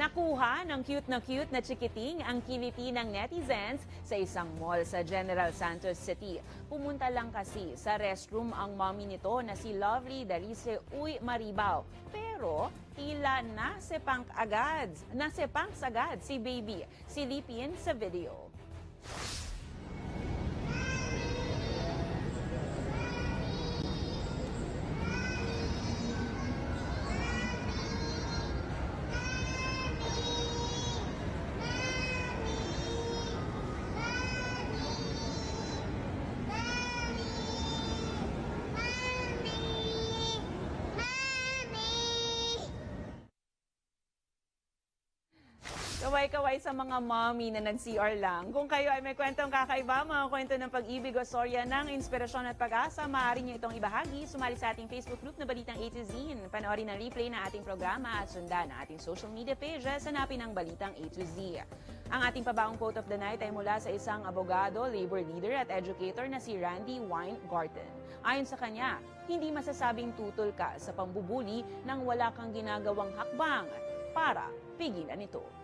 Nakuha ng cute na chikiting ang kiliti ng netizens sa isang mall sa General Santos City. Pumunta lang kasi sa restroom ang mommy nito na si Lovely Darice Uy Maribao. Pero tila nasepang agad si baby. Silipin sa video. Kaway-kaway sa mga mommy na nag-CR lang. Kung kayo ay may kwentong kakaiba, mga kwento ng pag-ibig o storya ng inspirasyon at pag-asa, maaari niyo itong ibahagi. Sumali sa ating Facebook group na Balitang A to Z. Panoorin ang replay na ating programa at sundan ang ating social media pages. Hanapin ang Balitang A to Z. Ang ating pabaong quote of the night ay mula sa isang abogado, labor leader at educator na si Randy Weingarten. Ayon sa kanya, hindi masasabing tutol ka sa pambubuli nang wala kang ginagawang hakbang para pigilan ito.